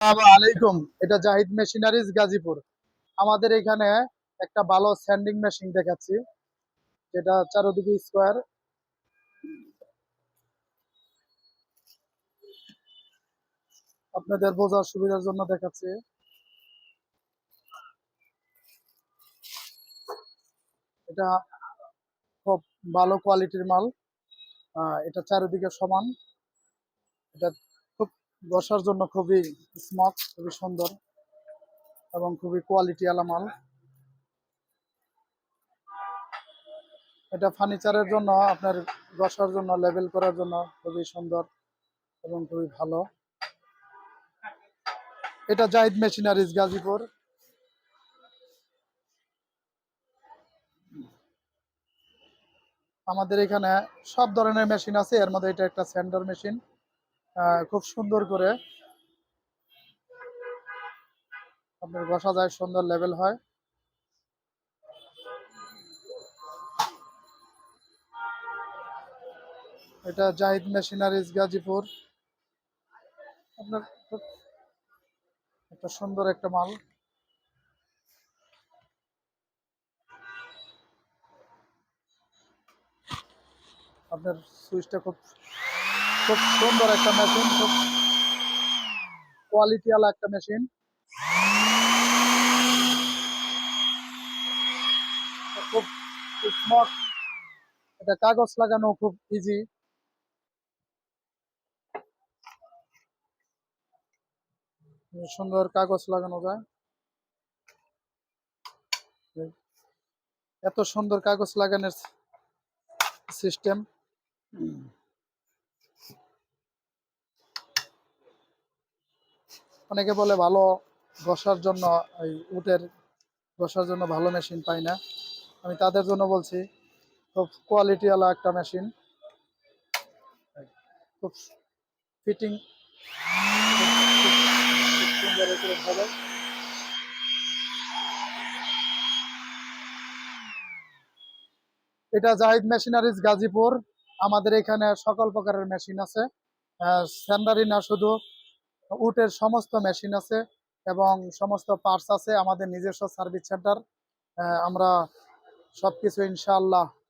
আসসালামু আলাইকুম। এটা জাহিদ মেশিনারিজ গাজীপুর। আমাদের এখানে একটা ভালো স্যান্ডিং মেশিন দেখাচ্ছি, যেটা চারদিকে স্কোয়ার। আপনাদের বোঝার সুবিধার জন্য দেখাচ্ছি। এটা খুব ভালো কোয়ালিটির মাল। এটা চারিদিকে সমান। এটা খুব বসার জন্য খুবই স্মুথ, খুবই সুন্দর এবং খুবই কোয়ালিটি আলা মাল। এটা ফার্নিচারের জন্য, আপনার বসার জন্য, লেবেল করার জন্য খুবই সুন্দর এবং খুবই ভালো। এটা জাহিদ মেশিনারিজ গাজীপুর। আমাদের এখানে সব ধরনের মেশিন আছে, এর মধ্যে এটা একটা স্যান্ডার মেশিন। খুব সুন্দর করে আপনার বসা যায়, সুন্দর লেভেল হয়। এটা জাহিদ মেশিনারিজ গাজীপুর। আপনার খুব একটা সুন্দর একটা মাল। আপনার সুইচটা খুব খুব সুন্দর একটা মেশিন, খুব কোয়ালিটি ওয়ালা একটা মেশিন। খুব স্মার্ট। এটা কাগজ লাগানো খুব ইজি। সুন্দর কাগজ লাগানো যায়। এত সুন্দর কাগজ লাগানোর সিস্টেম। অনেকে বলে ভালো বসার জন্য, এই উটের বসার জন্য ভালো মেশিন পাই না। আমি তাদের জন্য বলছি, খুব কোয়ালিটিওয়ালা একটা মেশিন, খুব ফিটিং সুন্দর করে হবে। এটা জাহিদ মেশিনারিজ গাজীপুর। আমাদের এখানে সকল প্রকারের মেশিন আছে। স্যান্ডারি না শুধু, উটের সমস্ত মেশিন আছে এবং সমস্ত পার্টস আছে। আমাদের নিজস্ব সার্ভিস সেন্টার। আমরা সবকিছু ইনশাআল্লাহ